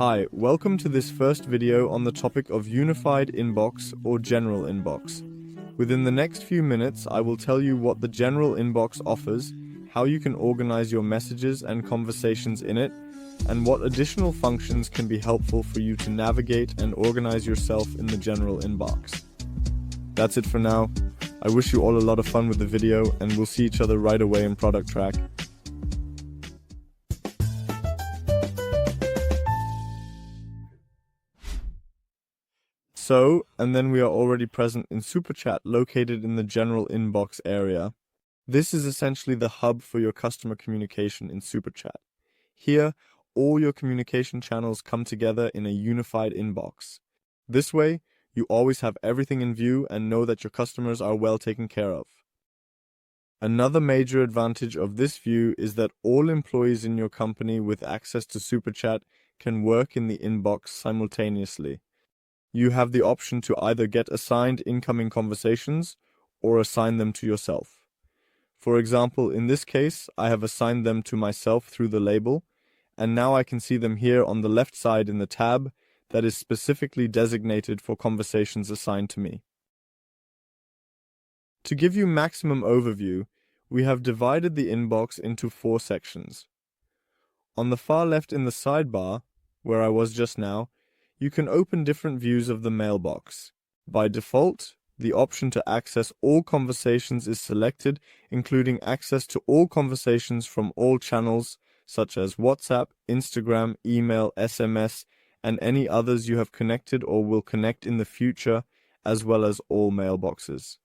Hi, welcome to this first video on the topic of unified inbox or general inbox. Within the next few minutes, I will tell you what the general inbox offers, how you can organize your messages and conversations in it, and what additional functions can be helpful for you to navigate and organize yourself in the general inbox. That's it for now. I wish you all a lot of fun with the video, and we'll see each other right away in product track. And then we are already present in Superchat, located in the general inbox area. This is essentially the hub for your customer communication in Superchat. Here, all your communication channels come together in a unified inbox. This way, you always have everything in view and know that your customers are well taken care of. Another major advantage of this view is that all employees in your company with access to Superchat can work in the inbox simultaneously. You have the option to either get assigned incoming conversations or assign them to yourself. For example, in this case, I have assigned them to myself through the label, and now I can see them here on the left side in the tab that is specifically designated for conversations assigned to me. To give you maximum overview, we have divided the inbox into 4 sections. On the far left in the sidebar, where I was just now, you can open different views of the mailbox. By default, the option to access all conversations is selected, including access to all conversations from all channels, such as WhatsApp, Instagram, email, SMS, and any others you have connected or will connect in the future, as well as all mailboxes.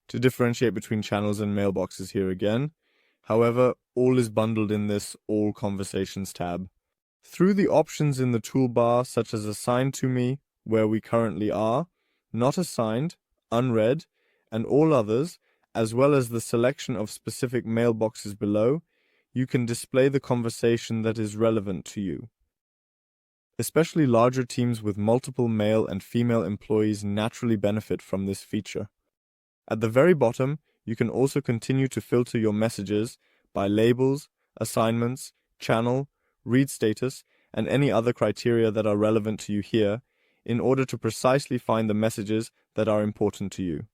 To differentiate between channels and mailboxes here again, however, all is bundled in this All Conversations tab. Through the options in the toolbar, such as Assigned to Me, where we currently are, Not Assigned, Unread, and all others, as well as the selection of specific mailboxes below, you can display the conversation that is relevant to you. Especially larger teams with multiple male and female employees naturally benefit from this feature. At the very bottom, you can also continue to filter your messages by labels, assignments, channel, read status, and any other criteria that are relevant to you here, in order to precisely find the messages that are important to you.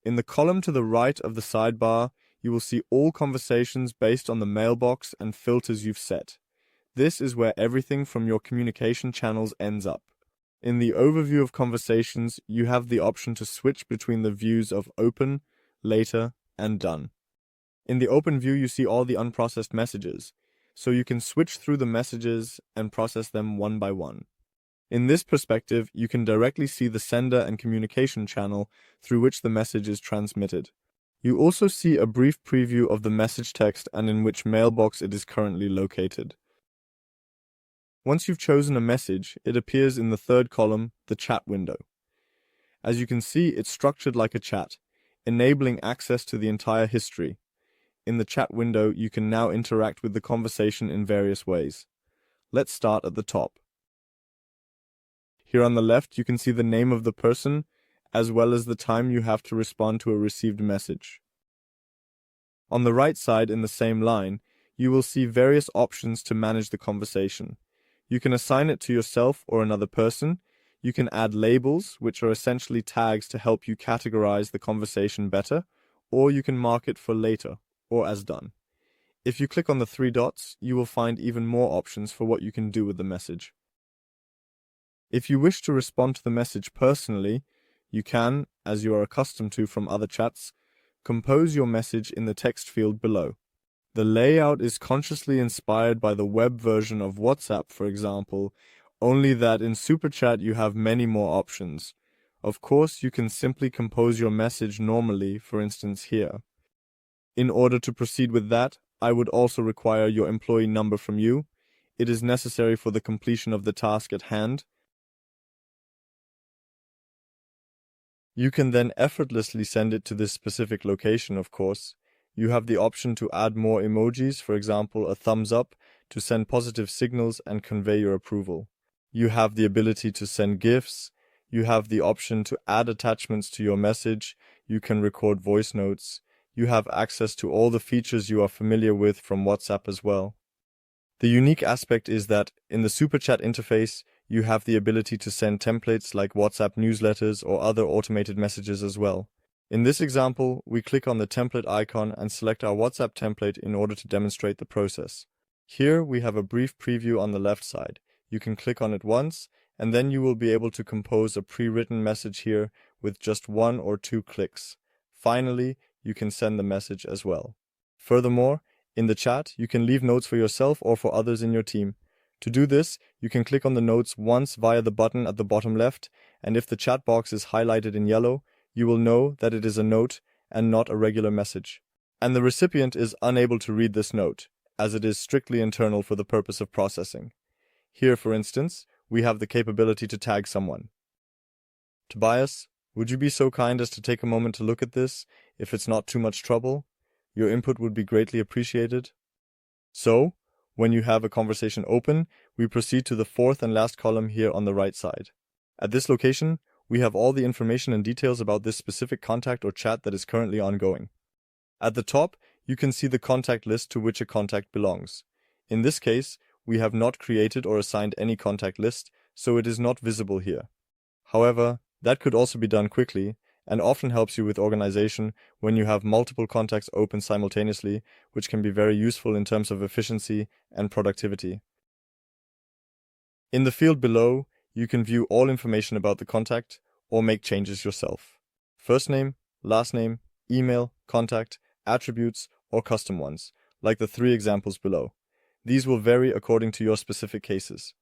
In the column to the right of the sidebar, you will see all conversations based on the mailbox and filters you've set. This is where everything from your communication channels ends up. In the overview of conversations, you have the option to switch between the views of Open, Later, and Done. In the Open view, you see all the unprocessed messages, so you can switch through the messages and process them one by one. In this perspective, you can directly see the sender and communication channel through which the message is transmitted. You also see a brief preview of the message text and in which mailbox it is currently located. Once you've chosen a message, it appears in the third column, the chat window. As you can see, it's structured like a chat, enabling access to the entire history. In the chat window, you can now interact with the conversation in various ways. Let's start at the top. Here on the left, you can see the name of the person, as well as the time you have to respond to a received message. On the right side, in the same line, you will see various options to manage the conversation. You can assign it to yourself or another person. You can add labels, which are essentially tags to help you categorize the conversation better, or you can mark it for later, or as done. If you click on the 3 dots, you will find even more options for what you can do with the message. If you wish to respond to the message personally, you can, as you are accustomed to from other chats, compose your message in the text field below. The layout is consciously inspired by the web version of WhatsApp, for example, only that in Superchat you have many more options. Of course, you can simply compose your message normally, for instance here. In order to proceed with that, I would also require your employee number from you. It is necessary for the completion of the task at hand. You can then effortlessly send it to this specific location, of course. You have the option to add more emojis, for example, a thumbs up, to send positive signals and convey your approval. You have the ability to send GIFs. You have the option to add attachments to your message. You can record voice notes. You have access to all the features you are familiar with from WhatsApp as well. The unique aspect is that in the Superchat interface, you have the ability to send templates like WhatsApp newsletters or other automated messages as well. In this example, we click on the template icon and select our WhatsApp template in order to demonstrate the process. Here we have a brief preview on the left side. You can click on it once, and then you will be able to compose a pre-written message here with just 1 or 2 clicks. Finally, you can send the message as well. Furthermore, in the chat, you can leave notes for yourself or for others in your team. To do this, you can click on the notes once via the button at the bottom left, and if the chat box is highlighted in yellow, you will know that it is a note and not a regular message. And the recipient is unable to read this note, as it is strictly internal for the purpose of processing. Here, for instance, we have the capability to tag someone. Tobias, would you be so kind as to take a moment to look at this, if it's not too much trouble? Your input would be greatly appreciated. So, when you have a conversation open, we proceed to the fourth and last column here on the right side. At this location, we have all the information and details about this specific contact or chat that is currently ongoing. At the top, you can see the contact list to which a contact belongs. In this case, we have not created or assigned any contact list, so it is not visible here. However, that could also be done quickly, and often helps you with organization when you have multiple contacts open simultaneously, which can be very useful in terms of efficiency and productivity. In the field below, you can view all information about the contact or make changes yourself. First name, last name, email, contact, attributes, or custom ones, like the 3 examples below. These will vary according to your specific cases.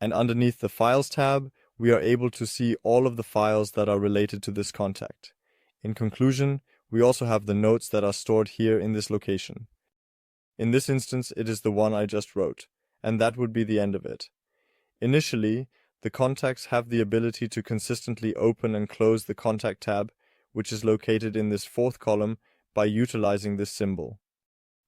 And underneath the Files tab, we are able to see all of the files that are related to this contact. In conclusion, we also have the notes that are stored here in this location. In this instance, it is the one I just wrote, and that would be the end of it. Initially, the contacts have the ability to consistently open and close the Contact tab, which is located in this 4th column, by utilizing this symbol.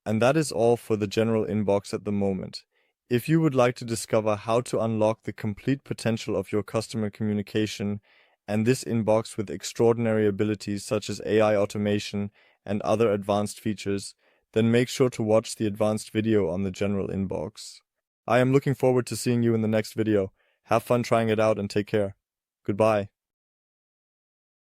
And that is all for the general inbox at the moment. If you would like to discover how to unlock the complete potential of your customer communication and this inbox with extraordinary abilities such as AI automation and other advanced features, then make sure to watch the advanced video on the general inbox. I am looking forward to seeing you in the next video. Have fun trying it out and take care. Goodbye.